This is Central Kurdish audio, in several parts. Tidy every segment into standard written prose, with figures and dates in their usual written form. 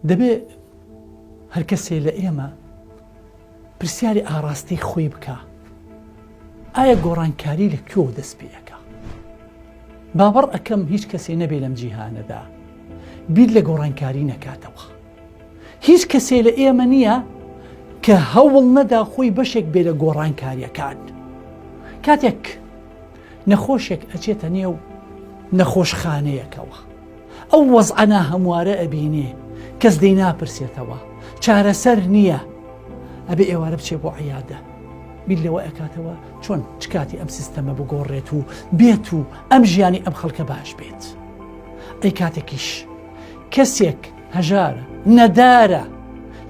دەبێ هەر کەسێ لە ئێمە پرسیاری ئاراستی خۆی بکە، ئایا گۆڕانکاری لە کوێ دەست پێەکە؟ باوەڕ ئەکەم هیچ کەسێ نەبێ لەم جیهانەدا بیر لە گۆڕانکاری نەکاتەوە. هیچ کەسێ لە ئێمە نییە کە هەوڵ نەدا خۆی بەشێک بێ لە گۆڕانکاریەکان. کاتێک نەخۆشێک ئەچێتە نێو نەخۆشخانەیەکەوە، ئەو وەزعە هەموارە ئەبینێ، کەس دەی ناپرسێتەوە، چارەسەر نییە، ئەبێ ئێوارە بچێ بۆ عیادە، بیر لەوە ئەکاتەوە چۆن چ کاتی ئەم سیستەمە بگۆڕێت و بێت و ئەم ژیانی ئەم خەڵکە باش بێت. ئەی کاتێکیش کەسێک هەژارە نەدارە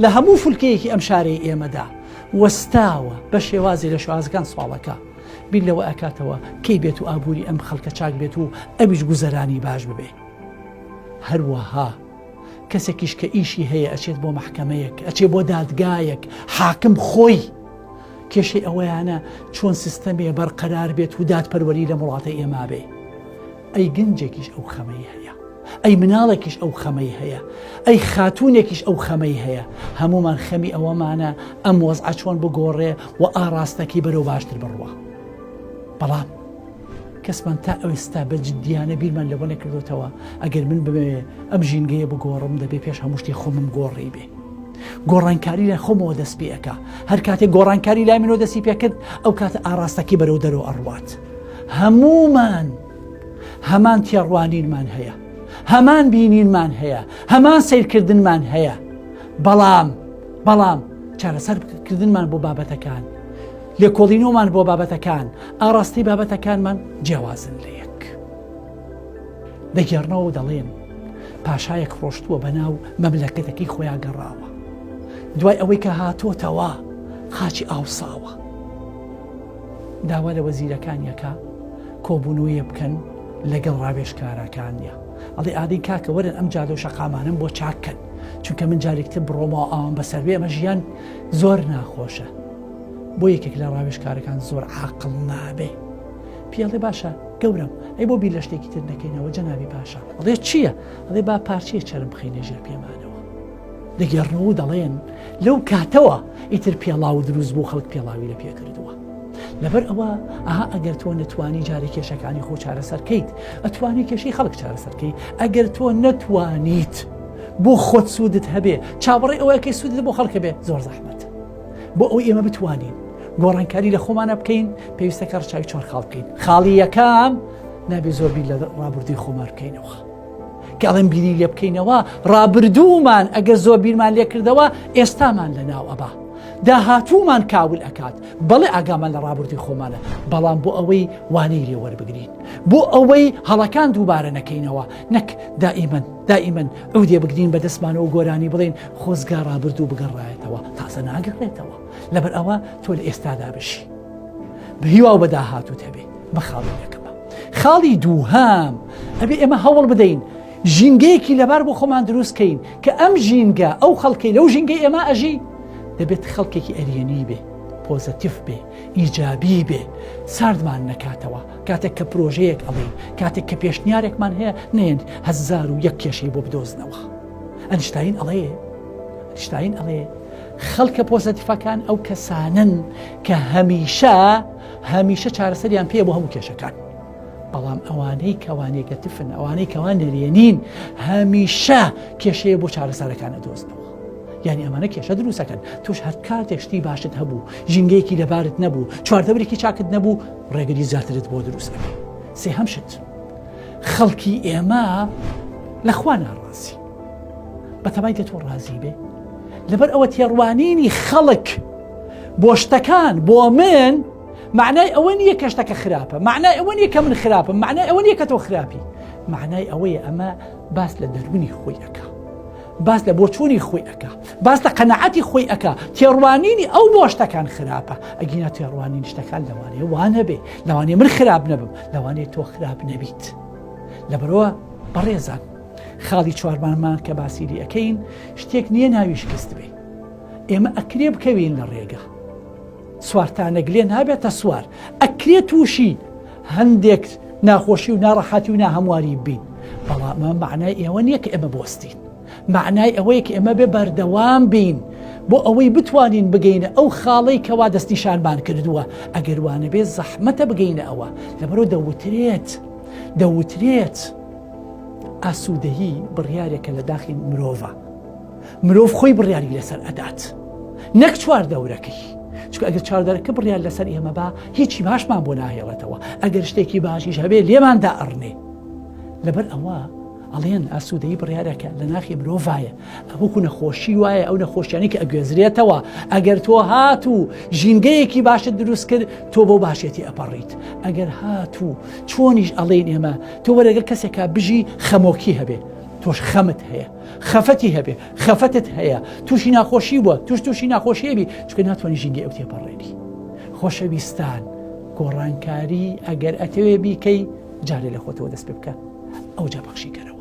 لە هەموو فولکەیەکی ئەم شارەی ئێمەدا وەستاوە بە شێوازی لە شوازەکان سواڵەکە، بیر لەوە ئەکاتەوە کەی بێت و ئابووری ئەم خەڵکە چاک بێت و ئەویش گوزەرانی باش ببێ. هەروەها کەسێکیش کە ئیشی هەیە ئەچێت بۆ محکەمەیەک، ئەچێت بۆ دادگایەک، حاکم خۆی کێشەی ئەوەیانە چۆن سیستەمێ بەرقەرار بێت و دادپەروەری لە وڵاتە ئێمە بێ. ئەی گنجێکیش ئەو خەمەی هەیە، ئەی مناڵێکیش ئەو خەمەی هەیە، ئەی خاتوونێکیش ئەو خەمەی هەیە. هەمومان خەمی ئەوەمانە ئەم وەزعە چۆن بگۆڕێ و ئاراستەکەی بەرەو باشتر بڕوە. بەڵام کەسمان تا ئەوێستا بە جددیانە بیرمان لەوە نەکردوتەوە ئەگەر من ببێ ئەم ژینگەیە بگۆڕم دەبێ پێش هەموو شتێ خۆمم گۆڕی بێ. گۆڕانکاری لای خۆمەوە دەست پێەکە. هەر کاتێک گۆڕانکاری لای منەوە دەستی پێکرد ئەو کاتە ئاراستەکەی بەرەو دەرەوە ئەڕوات. هەمومان هەمان تێڕوانینمان هەیە، هەمان بینینمان هەیە، هەمان سیرکردنمان هەیە، بەڵام چارەسەرکردنمان بۆ بابەتەکان، لێکۆڵینەوەمان بۆ بابەتەکان، ئاراستی بابەتەکانمان جیاوازن لە یەک. دەگەڕنەوە و دەڵێن پاشایەک ڕۆشتووە بەناو مەملەکەتەکەی خۆیان گەڕاوە، دوای ئەوەی کە هاتۆتەوە خاچی ئاوساوە، داوا لە وەزیرەکانیەکە کۆبوونەوەیە بکەن لەگەڵ ڕاوێژکارەکانیە، ئەڵێ ئادەی کاکە وەرن ئەم جادە و شەقامانم بۆ چاککەن، چونکە من جارێکتر بڕۆمەوە ئاوام بەسەر بێ، ئەمە ژیان زۆر ناخۆشە. بۆ یەکێک لە ڕاوێژکارەکان زۆر عاقڵ نابێ، پیاڵێ باشە گەورم ئەی بۆ بیر لە شتێکی تر نەکەینەوە جەنابی پاشا. ئەڵێ چییە؟ ئەڵێ با پارچەیە چەرم بخەینە ژێر پێمانەوە. دەگەڕنەوە و دەڵێن لەو کاتەوە ئیتر پێڵاو دروست بوو، خەڵک پێڵاوی لە پێکردووە. لەبەر ئەوە ئەگەر تۆ نەتوانی جارێ کێشەکانی خۆ چارەسەرکەیت، ئەتوانی کێشەی خەڵک چارەسەرکەی. ئەگەر تۆ نەتوانیت بۆ خۆت سوودت هەبێ، چاوەڕێ ئەوەیەکەی سوودت بۆ خەڵکە بێ، زۆر زەحمەت. بۆ ئەوەی ئێمە بتوانین گۆڕانکاری لە خۆمانە بکەین، پێویستە کە ڕچاوی چۆن خاڵ بکەین. خاڵی یەکەم نابێ زۆر بیر لە ڕابردووی خۆمان بکەینەوە، کە ئەڵێن بیری لێ بکەینەوە ڕابردوومان ئەگەر زۆر بیرمان لێ کردەوە ئێستامان لە ناو ئەبا، داهاتوومان کاول ئەکات. بەڵێ ئاگامان لە ڕابردووی خۆمانە، بەڵام بۆ ئەوەی وانەی لێ وەربگرین، بۆ ئەوەی هەڵەکان دووبارە نەکەینەوە، نەک دائیمەن ئەو دێ بگرین بە دەستمانەوە گۆرانی بڵێن خۆزگا ڕابردوو بگەڕایەتەوە، تازە ناگەڕێتەوە. لەبەر ئەوە تۆ لە ئێستادا بشی، بهیوا و بەداهاتوت هەبێ. بە خاڵی یەکەمە. خاڵی دووهەم ئەبێ ئێمە هەوڵ بدەین ژینگەیەکی لەبار بۆ خۆمان دروستکەین کە ئەم ژینگە ئەو خەڵکەی لەو ژینگەی ئێمە ئەژی دەبێت خەڵکێکی ئەریێنی بێ، پۆزەتیف بێ، ئیجابی بێ، ساردمان نەکاتەوە. کاتێک کە پرۆژەیەک ئەڵێ، کاتێک کە پێشنیارێکمان هەیە نێن 1001 کێشەی بۆ بدۆزنەوە. ئەنشتاین ئەڵێ خەڵکە پۆزەتیفەکان ئەو کەسانن کە هەمیشە چارەسەریان پێ بۆ هەموو کێشەکان، بەڵام ئەوانەی کەوانێگەتفن، ئەوانەی کەوان نەرێنین هەمیشە کێشەیە بۆ چارەسەرەکانە دۆزنەوە. یعنی ئەمانە کێشە دروستەکەن. توش هەر کاتێک شتی باشت هەبوو، ژینگەیەکی لەبارت نەبوو، چواردەبرێکی چاکت نەبوو، ڕێگەری زیاترت بۆ دروستەکەی. سێهەم شت خەڵکی ئێمە لەخوا ناڕازی، بەتەمای دێت تۆ ڕازی بێ. لەبەر ئەوە تێڕوانینی خەڵک بۆ شتەکان بۆ من معنای ئەوە نییە کە شتەکە خراپە، معنای ئەوە نییە کە من خراپم، معنای ئەوە نییە کە تۆ خراپی، معنای ئەوەیە ئەمە باس لە دەرونی خۆی ئەکا، باس لە بۆچوونی خۆی ئەکا، باس لە قەنەعەتی خۆی ئەکا. تێڕوانینی ئەو بۆ شتەکان خراپە، ئەگینا تێڕوانین شتەکان لەوانەیە وانە بێ، لەوانەیە من خراپ نەبم، لەوانەیە تۆ خراپ نەبیت. لەبەرەوە بەڕێزان خاڵی چوارمانمان کە باسیری ئەەکەین شتێک نییە ناوی شکست بێ. ئێمە ئەکرێ بکەوین لە ڕێگە، سوارتانەگلێ نابێتە سوار، ئەکرێ تووشی هەندێک ناخۆشی و ناڕەحەتی و ناهەمواری بین، بەڵام معنای ئێوە نییە کە ئێمە بۆستین، معنای ئەوەیە کە ئێمە بێ بەردەوام بین بۆ ئەوەی بتوانین بگەینە ئەو خاڵەی کەوا دەستنیشانمان کردووە ئەگەر وانە بێ زەحمەتە بگەینە ئەوە لەبەرەوە دەوترێت ئاسوودەیی بڕیارێکە لە داخی مرۆڤ خۆی بڕیاری لەسەر ئەدات نەک چوار دەورەکەی چکە ئەگەر چاردەرەکە بڕیار لەسەر ئێمە با هیچی باشمان بۆ ناهێڵێتەوە ئەگەر شتێکی باشیش هەبێ لێماندا ئەڕنێ لەبەر ئەوە ئەڵێن ئاسوودەیی بڕیارەکە لە ناخی مرۆڤایە ئەوەکو نەخۆشی وایە ئەو نەخۆشیانی کە ئەگوێزرێتەوە ئەگەر تۆ هات و ژینگەیەکی باشت دروست کرد تۆ بۆ باشێتی ئەپەڕیت ئەگەر هات و چۆنیش ئەڵێن ئێمە تۆ وەرەگەر کەسێکە بژی خەمۆکی هەبێ تۆش خەمت هەیە خەفەتی هەبێ خەفەتت هەیە تووشی ناخۆشی بووە تووشی ناخۆشیێبی چکە ناتوانانی ژینگەی ئەو تێپەڕێنی خۆشەویستان گۆڕانکاری ئەگەر ئەتەوێ بیکەی جارێ لە خۆتەوە دەست پێ بکە ئەو جا بەخشیکەرەوە